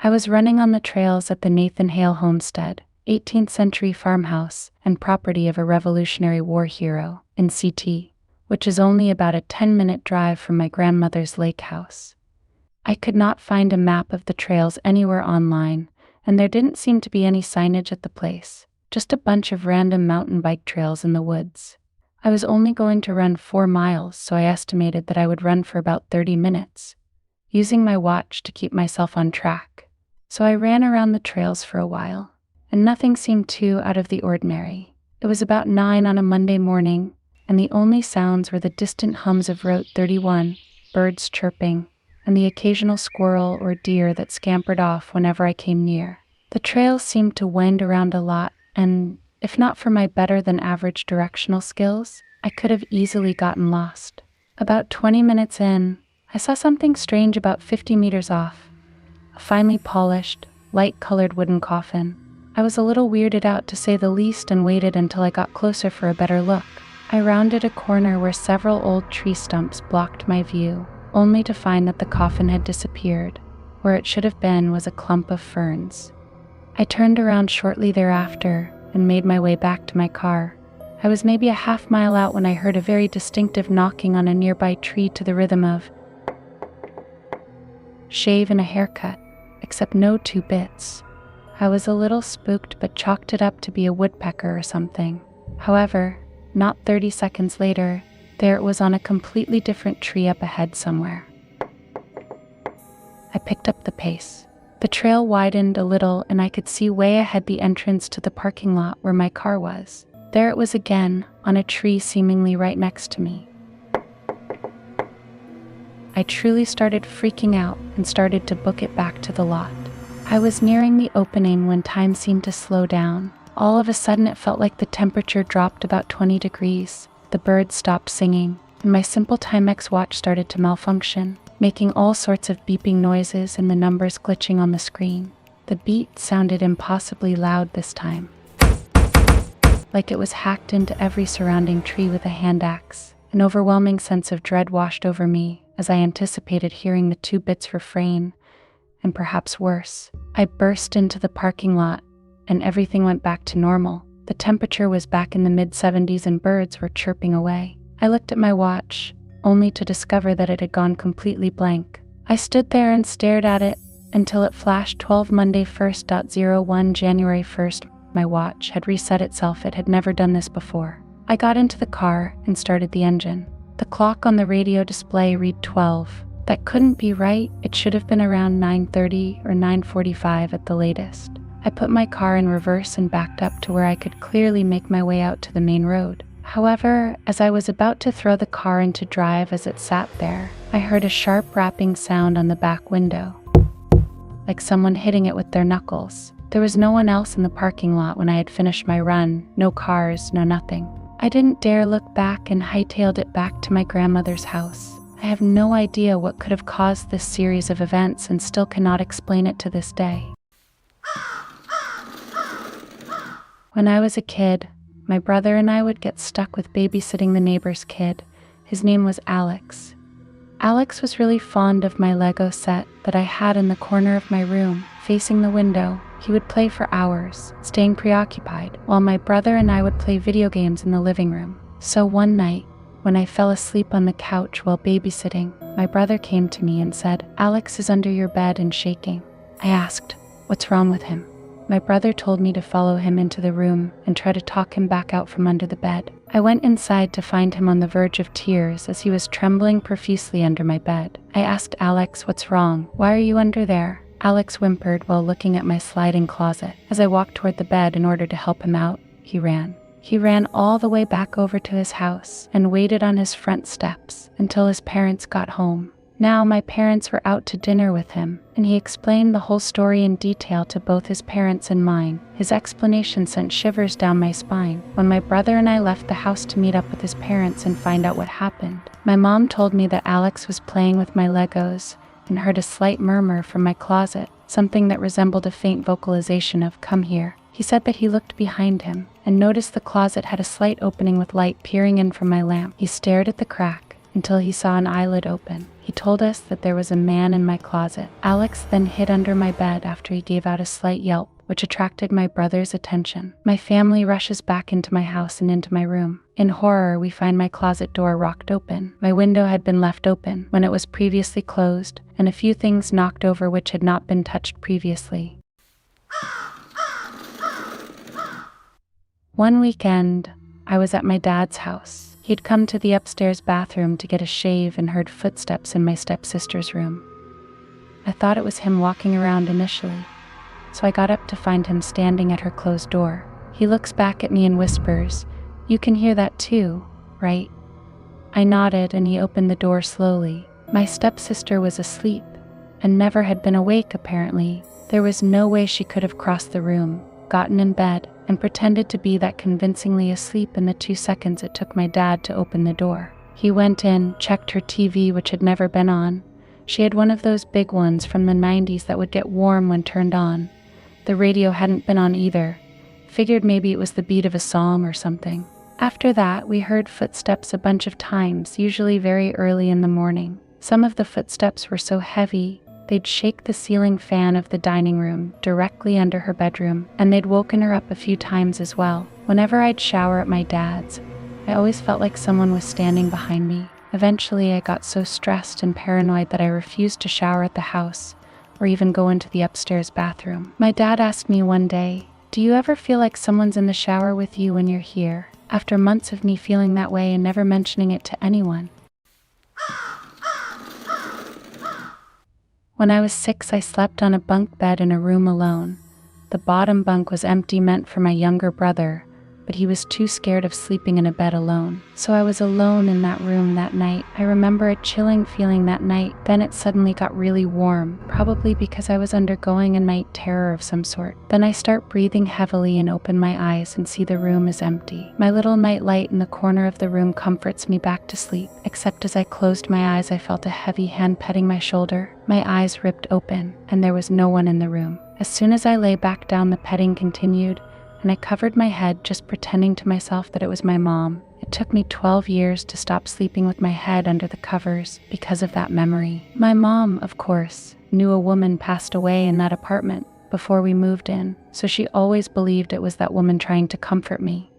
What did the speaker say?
I was running on the trails at the Nathan Hale homestead, 18th century farmhouse and property of a Revolutionary War hero in CT, which is only about a 10-minute drive from my grandmother's lake house. I could not find a map of the trails anywhere online, and there didn't seem to be any signage at the place, just a bunch of random mountain bike trails in the woods. I was only going to run 4 miles, so I estimated that I would run for about 30 minutes, using my watch to keep myself on track. So I ran around the trails for a while, and nothing seemed too out of the ordinary. It was about 9 on a Monday morning, and the only sounds were the distant hums of Route 31, birds chirping, and the occasional squirrel or deer that scampered off whenever I came near. The trails seemed to wind around a lot, and if not for my better-than-average directional skills, I could have easily gotten lost. About 20 minutes in, I saw something strange about 50 meters off. A finely polished, light-colored wooden coffin. I was a little weirded out, to say the least, and waited until I got closer for a better look. I rounded a corner where several old tree stumps blocked my view, only to find that the coffin had disappeared. Where it should have been was a clump of ferns. I turned around shortly thereafter and made my way back to my car. I was maybe a half-mile out when I heard a very distinctive knocking on a nearby tree to the rhythm of shave and a haircut, except no 2 bits. I was a little spooked but chalked it up to be a woodpecker or something. However, not 30 seconds later, there it was on a completely different tree up ahead somewhere. I picked up the pace. The trail widened a little and I could see way ahead the entrance to the parking lot where my car was. There it was again, on a tree seemingly right next to me. I truly started freaking out and started to book it back to the lot. I was nearing the opening when time seemed to slow down. All of a sudden it felt like the temperature dropped about 20 degrees. The birds stopped singing, and my simple Timex watch started to malfunction, making all sorts of beeping noises and the numbers glitching on the screen. The beat sounded impossibly loud this time, like it was hacked into every surrounding tree with a hand axe. An overwhelming sense of dread washed over me as I anticipated hearing the 2 bits refrain, and perhaps worse. I burst into the parking lot, and everything went back to normal. The temperature was back in the mid-70s and birds were chirping away. I looked at my watch, only to discover that it had gone completely blank. I stood there and stared at it until it flashed 12 Monday 1st.01 January 1st. My watch had reset itself. It had never done this before. I got into the car and started the engine. The clock on the radio display read 12. That couldn't be right. It should have been around 9:30 or 9:45 at the latest. I put my car in reverse and backed up to where I could clearly make my way out to the main road. However, as I was about to throw the car into drive as it sat there, I heard a sharp rapping sound on the back window, like someone hitting it with their knuckles. There was no one else in the parking lot when I had finished my run. No cars, no nothing. I didn't dare look back and hightailed it back to my grandmother's house. I have no idea what could have caused this series of events and still cannot explain it to this day. When I was a kid, my brother and I would get stuck with babysitting the neighbor's kid. His name was Alex. Alex was really fond of my Lego set that I had in the corner of my room, facing the window. He would play for hours, staying preoccupied, while my brother and I would play video games in the living room. So one night, when I fell asleep on the couch while babysitting, my brother came to me and said, "Alex is under your bed and shaking." I asked, "What's wrong with him?" My brother told me to follow him into the room and try to talk him back out from under the bed. I went inside to find him on the verge of tears as he was trembling profusely under my bed. I asked Alex, "What's wrong? Why are you under there?" Alex whimpered while looking at my sliding closet. As I walked toward the bed in order to help him out, he ran. He ran all the way back over to his house and waited on his front steps until his parents got home. Now my parents were out to dinner with him, and he explained the whole story in detail to both his parents and mine. His explanation sent shivers down my spine. When my brother and I left the house to meet up with his parents and find out what happened, my mom told me that Alex was playing with my Legos and heard a slight murmur from my closet, something that resembled a faint vocalization of "come here." He said that he looked behind him and noticed the closet had a slight opening with light peering in from my lamp. He stared at the crack until he saw an eyelid open. He told us that there was a man in my closet. Alex then hid under my bed after he gave out a slight yelp, which attracted my brother's attention. My family rushes back into my house and into my room. In horror, we find my closet door rocked open. My window had been left open when it was previously closed, and a few things knocked over which had not been touched previously. One weekend, I was at my dad's house. He'd come to the upstairs bathroom to get a shave and heard footsteps in my stepsister's room. I thought it was him walking around initially, so I got up to find him standing at her closed door. He looks back at me and whispers, "You can hear that too, right?" I nodded and he opened the door slowly. My stepsister was asleep and never had been awake apparently. There was no way she could have crossed the room, gotten in bed, and pretended to be that convincingly asleep in the 2 seconds it took my dad to open the door. He went in, checked her TV, which had never been on. She had one of those big ones from the 90s that would get warm when turned on. The radio hadn't been on either. Figured maybe it was the beat of a song or something. After that, we heard footsteps a bunch of times, usually very early in the morning. Some of the footsteps were so heavy, they'd shake the ceiling fan of the dining room directly under her bedroom, and they'd woken her up a few times as well. Whenever I'd shower at my dad's, I always felt like someone was standing behind me. Eventually, I got so stressed and paranoid that I refused to shower at the house or even go into the upstairs bathroom. My dad asked me one day, "Do you ever feel like someone's in the shower with you when you're here?" After months of me feeling that way and never mentioning it to anyone. When I was 6, I slept on a bunk bed in a room alone. The bottom bunk was empty, meant for my younger brother, but he was too scared of sleeping in a bed alone. So I was alone in that room that night. I remember a chilling feeling that night. Then it suddenly got really warm, probably because I was undergoing a night terror of some sort. Then I start breathing heavily and open my eyes and see the room is empty. My little night light in the corner of the room comforts me back to sleep, except as I closed my eyes, I felt a heavy hand petting my shoulder. My eyes ripped open, and there was no one in the room. As soon as I lay back down, the petting continued, and I covered my head, just pretending to myself that it was my mom. It took me 12 years to stop sleeping with my head under the covers because of that memory. My mom, of course, knew a woman passed away in that apartment before we moved in, so she always believed it was that woman trying to comfort me.